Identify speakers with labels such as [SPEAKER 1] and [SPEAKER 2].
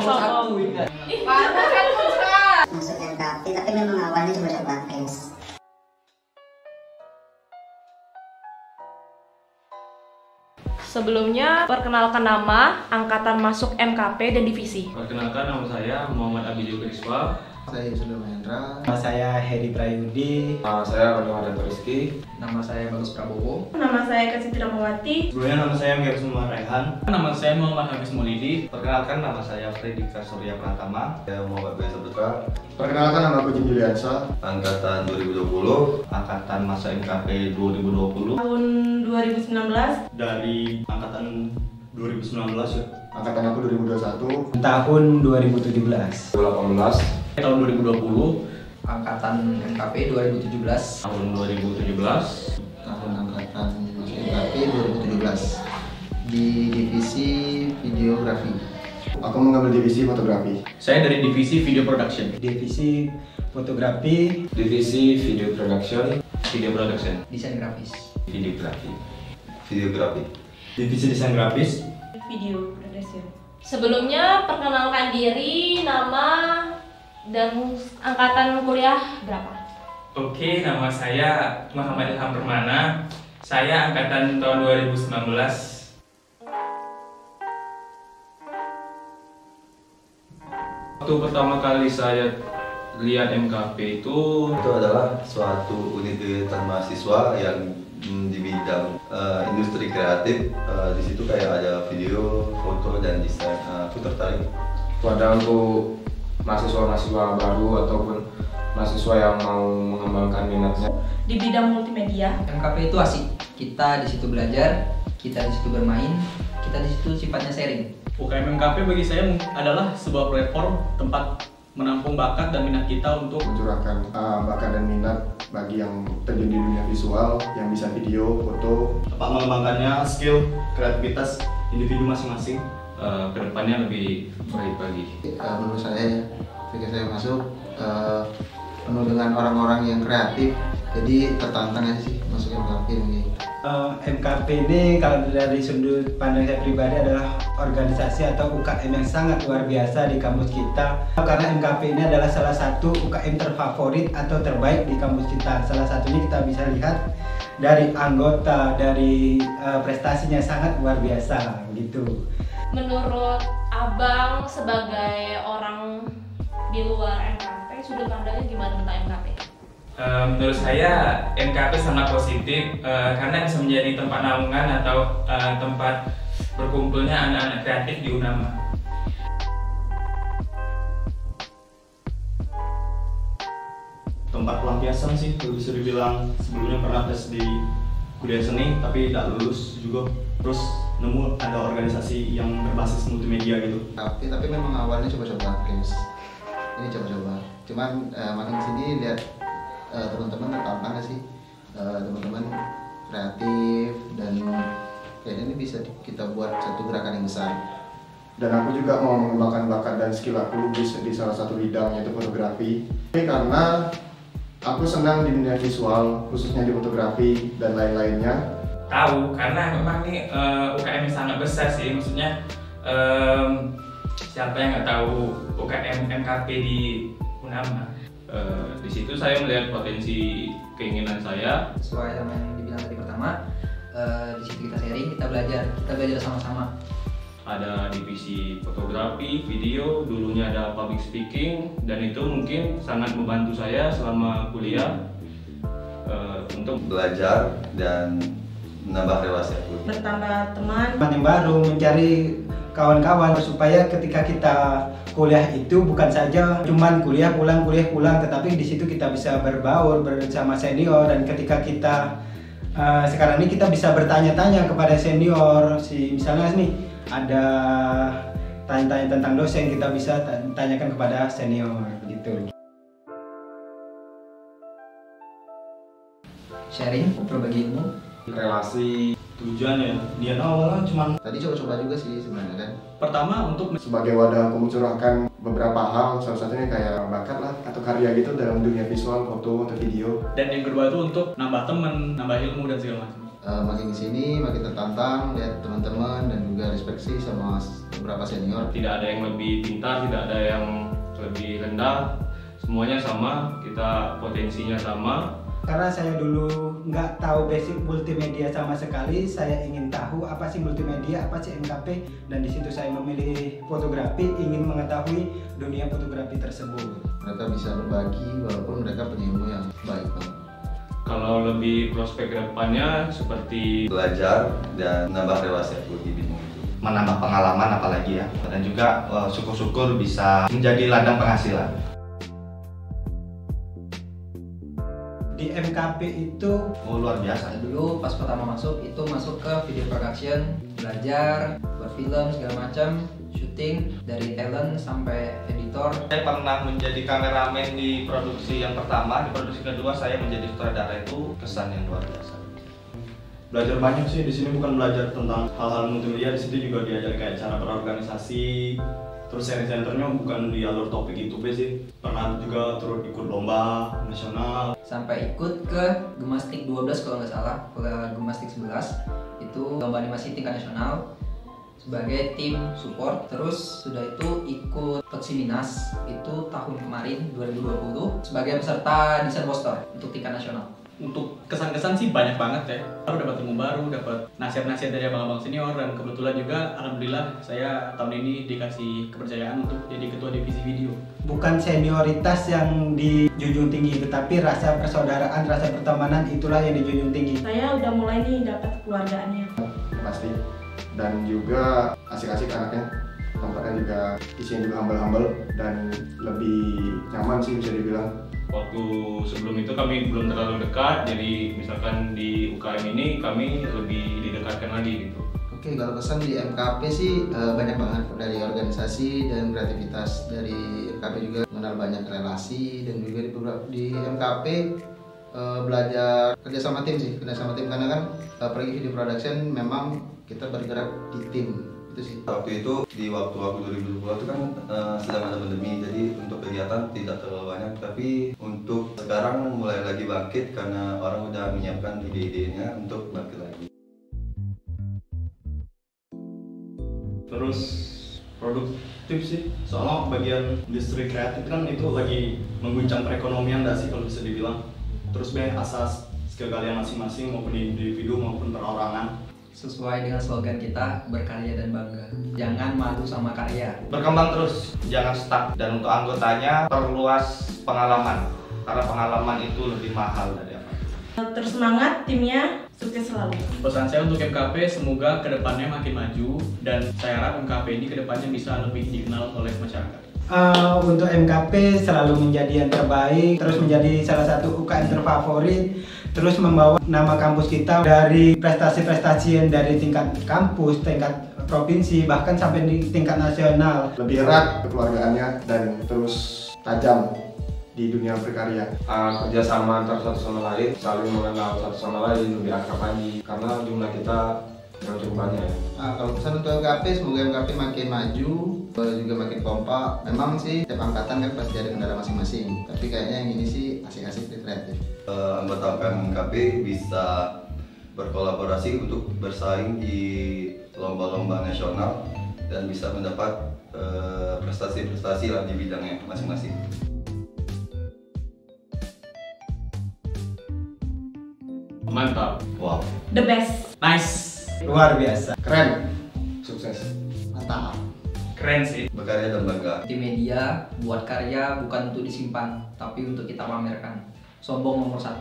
[SPEAKER 1] satu ini kan.
[SPEAKER 2] Mana kan Putra?
[SPEAKER 3] Masuk MKP, tapi memang awalnya coba-coba tes.
[SPEAKER 4] Sebelumnya, perkenalkan nama, angkatan masuk MKP dan divisi.
[SPEAKER 5] Perkenalkan, nama saya Muhammad Abidil Kriswa.
[SPEAKER 6] Saya Yusuf Mahendra.
[SPEAKER 1] Nama saya Hedi Prayudi.
[SPEAKER 5] Nama saya Rano Hadanto Rizky.
[SPEAKER 6] Nama saya Bagus Prabowo.
[SPEAKER 4] Nama saya Kasih Ramawati.
[SPEAKER 1] Sebelumnya nama saya Mia Kusuma Raihan.
[SPEAKER 5] Nama saya Muhammad Hafiz Maulidi.
[SPEAKER 7] Perkenalkan, nama saya Fredika Surya Pratama. Saya Muhammad Beza Putra.
[SPEAKER 6] Perkenalkan, nama aku Jim Juliansa.
[SPEAKER 7] Angkatan 2020. Angkatan masa MKP 2020.
[SPEAKER 4] Tahun 2019.
[SPEAKER 1] Dari angkatan 2019 ya.
[SPEAKER 6] Angkatan aku 2021.
[SPEAKER 1] Tahun 2017.
[SPEAKER 5] 2018. Tahun 2020.
[SPEAKER 6] Angkatan MKP 2017.
[SPEAKER 5] Tahun 2017.
[SPEAKER 6] Tahun angkatan MKP 2017 di divisi videografi. Aku mengambil divisi fotografi.
[SPEAKER 5] Saya dari divisi video production.
[SPEAKER 1] Divisi fotografi.
[SPEAKER 5] Divisi video production. Video production.
[SPEAKER 6] Desain grafis.
[SPEAKER 5] Videografi.
[SPEAKER 7] Videografi.
[SPEAKER 1] Divisi desain grafis.
[SPEAKER 4] Video production. Sebelumnya, perkenalkan diri, nama, dan angkatan kuliah berapa?
[SPEAKER 8] Oke, nama saya Muhammad Ilham Permana. Saya angkatan tahun 2019.
[SPEAKER 5] Waktu pertama kali saya lihat MKP itu
[SPEAKER 7] Adalah suatu unit kegiatan mahasiswa yang di bidang industri kreatif. Di situ kayak ada video, foto, dan desain. Aku tertarik.
[SPEAKER 9] Pada untuk mahasiswa-mahasiswa baru ataupun mahasiswa yang mau mengembangkan minatnya
[SPEAKER 4] Di bidang multimedia.
[SPEAKER 10] MKP itu asik. Kita di situ belajar, kita di situ bermain, kita di situ sifatnya sharing.
[SPEAKER 8] UKM MKP bagi saya adalah sebuah platform tempat menampung bakat dan minat kita untuk
[SPEAKER 6] Mencurahkan bakat dan minat bagi yang terjun di dunia visual, yang bisa video, foto.
[SPEAKER 1] Tempat mengembangkannya skill, kreativitas individu masing-masing.
[SPEAKER 5] kedepannya lebih baik lagi.
[SPEAKER 6] Menurut saya, ketika saya masuk penuh dengan orang-orang yang kreatif, jadi tertantang aja sih masuk MKP ini.
[SPEAKER 1] MKP ini kalau dari sudut pandang saya pribadi adalah organisasi atau UKM yang sangat luar biasa di kampus kita. Karena MKP ini adalah salah satu UKM terfavorit atau terbaik di kampus kita. Salah satunya kita bisa lihat dari anggota, dari prestasinya sangat luar biasa gitu.
[SPEAKER 4] Menurut Abang sebagai orang di luar MKP, sudut pandangnya gimana tentang MKP?
[SPEAKER 8] Menurut saya MKP sangat positif karena bisa menjadi tempat naungan atau tempat berkumpulnya anak-anak kreatif di UNAMA.
[SPEAKER 1] Tempat pelampiasan sih, bisa dibilang sebelumnya pernah tes di kuliah seni tapi tidak lulus juga. Terus nemu ada organisasi yang berbasis multimedia gitu.
[SPEAKER 6] Tapi memang awalnya coba-coba guys. Ini coba-coba. Cuman makin kesini lihat teman-teman tertantang gak sih? Teman-teman kreatif dan kayaknya ini bisa kita buat satu gerakan yang besar. Dan aku juga mau mengembangkan bakat dan skill aku di salah satu bidang yaitu fotografi. Ini karena aku senang di dunia visual, khususnya di fotografi dan lain-lainnya.
[SPEAKER 8] Tahu karena memang ini UKM yang sangat besar sih, maksudnya siapa yang nggak tahu UKM MKP di UNAMA.
[SPEAKER 5] Di situ saya melihat potensi keinginan saya.
[SPEAKER 10] Sesuai sama yang dibilang tadi pertama, di situ kita sharing, kita belajar sama-sama.
[SPEAKER 5] Ada divisi fotografi, video, dulunya ada public speaking, dan itu mungkin sangat membantu saya selama kuliah untuk
[SPEAKER 7] Belajar dan menambah relasi aku.
[SPEAKER 4] Bertambah teman.
[SPEAKER 1] Teman yang baru, mencari kawan-kawan supaya ketika kita kuliah itu bukan saja cuman kuliah pulang, tetapi di situ kita bisa berbaur bersama senior, dan ketika kita sekarang ini kita bisa bertanya-tanya kepada senior. Misalnya nih ada tanya-tanya tentang dosen, kita bisa tanyakan kepada senior gitu.
[SPEAKER 10] Sharing, berbagi ilmu.
[SPEAKER 5] relasi.
[SPEAKER 1] Tujuan ya, niat awalnya cuman
[SPEAKER 6] Tadi coba-coba juga sih sebenarnya kan.
[SPEAKER 8] Pertama untuk
[SPEAKER 6] Sebagai wadah aku mencurahkan beberapa hal, salah satunya kayak bakat lah atau karya gitu dalam dunia visual, foto atau video.
[SPEAKER 8] dan yang kedua itu untuk nambah teman, nambah ilmu dan segala macam.
[SPEAKER 6] makin kesini makin tertantang, lihat teman-teman dan juga respect sih sama beberapa senior.
[SPEAKER 5] Tidak ada yang lebih pintar, tidak ada yang lebih rendah, semuanya sama, kita potensinya sama.
[SPEAKER 1] Karena saya dulu nggak tahu basic multimedia sama sekali, saya ingin tahu apa sih multimedia, apa sih MKP, dan di situ saya memilih fotografi, ingin mengetahui dunia fotografi tersebut.
[SPEAKER 6] Mereka bisa berbagi walaupun mereka punya ilmu yang baik banget.
[SPEAKER 5] Kalau lebih prospek ke depannya seperti
[SPEAKER 7] belajar dan menambah relasi aku di bidang itu.
[SPEAKER 11] Menambah pengalaman apalagi ya, dan juga syukur-syukur bisa menjadi ladang penghasilan.
[SPEAKER 1] Di MKP itu
[SPEAKER 11] luar biasa.
[SPEAKER 10] Dulu pas pertama masuk itu masuk ke video production, belajar buat film segala macam, syuting dari talent sampai editor.
[SPEAKER 11] Saya pernah menjadi kameramen di produksi yang pertama, di produksi kedua saya menjadi sutradara, itu kesan yang luar biasa.
[SPEAKER 12] Belajar banyak sih di sini, bukan belajar tentang hal-hal multimedia, di situ juga diajar kayak cara berorganisasi. Terus center-centernya bukan di alur topik itu sih. Pernah juga turut ikut lomba nasional.
[SPEAKER 10] Sampai ikut ke Gemastik 12 kalau nggak salah, ke Gemastik 11 itu lomba animasi tingkat nasional sebagai tim support. Terus sudah itu ikut Toksiminas itu tahun kemarin 2020 sebagai peserta desain poster untuk tingkat nasional.
[SPEAKER 13] Untuk kesan-kesan sih banyak banget ya. Baru dapat ilmu baru, dapat nasihat-nasihat dari abang-abang senior, dan kebetulan juga alhamdulillah saya tahun ini dikasih kepercayaan untuk jadi ketua divisi video.
[SPEAKER 1] Bukan senioritas yang dijunjung tinggi, tetapi rasa persaudaraan, rasa pertemanan itulah yang dijunjung tinggi.
[SPEAKER 2] Saya udah mulai nih dapat keluargaannya.
[SPEAKER 9] Pasti. Dan juga asik-asik anaknya. Tempatnya juga isinya juga humble-humble dan lebih nyaman sih bisa dibilang.
[SPEAKER 5] Waktu sebelum itu kami belum terlalu dekat, jadi misalkan di UKM ini kami lebih didekatkan lagi gitu.
[SPEAKER 6] Oke, kalau kesan di MKP sih banyak banget, dari organisasi dan kreativitas. Dari MKP juga mengenal banyak relasi, dan juga di MKP belajar kerja sama tim sih, karena kan apalagi video production memang kita bergerak di tim. Itu sih.
[SPEAKER 7] Waktu itu di waktu-waktu 2020 itu kan sedang ada pandemi, jadi untuk kegiatan tidak terlalu banyak, tapi untuk sekarang mulai lagi bangkit karena orang udah menyiapkan ide-idenya untuk bangkit lagi.
[SPEAKER 12] Terus produktif sih, soalnya bagian industri kreatif kan itu lagi mengguncang perekonomian nggak sih kalau bisa dibilang. Terus asas skill kalian masing-masing maupun individu maupun perorangan.
[SPEAKER 10] Sesuai dengan slogan kita, berkarya dan bangga. Jangan malu sama karya.
[SPEAKER 11] Berkembang terus, jangan stuck. Dan untuk anggotanya, perluas pengalaman. Karena pengalaman itu lebih mahal dari apa.
[SPEAKER 2] Terus semangat, timnya sukses selalu.
[SPEAKER 13] Pesan saya untuk MKP, semoga kedepannya makin maju, dan saya harap MKP ini kedepannya bisa lebih dikenal oleh masyarakat.
[SPEAKER 1] Untuk MKP selalu menjadi yang terbaik, terus menjadi salah satu UKM terfavorit, terus membawa nama kampus kita dari prestasi-prestasi yang dari tingkat kampus, tingkat provinsi, bahkan sampai di tingkat nasional.
[SPEAKER 9] Lebih erat kekeluargaannya dan terus tajam di dunia berkarya. Kerjasama antar satu sama lain, saling mengenal satu sama lain, lebih akrab lagi, karena jumlah kita yang cukup banyak.
[SPEAKER 6] Kalau pesan untuk MKP, semoga MKP makin maju, juga makin kompak. Memang sih tiap angkatan kan pasti ada kendala masing-masing, tapi kayaknya yang ini sih asik-asik, kreatif.
[SPEAKER 7] Anggota MKP bisa berkolaborasi untuk bersaing di lomba-lomba nasional dan bisa mendapat prestasi-prestasi lah di bidangnya masing-masing.
[SPEAKER 5] Mantap.
[SPEAKER 7] Wow.
[SPEAKER 2] The best.
[SPEAKER 13] Nice.
[SPEAKER 1] Luar biasa.
[SPEAKER 9] Keren. Sukses.
[SPEAKER 6] Mantap.
[SPEAKER 8] Keren sih.
[SPEAKER 7] Berkarya dan bangga.
[SPEAKER 10] Multimedia buat karya bukan untuk disimpan, tapi untuk kita pamerkan. Sombong nomor 1.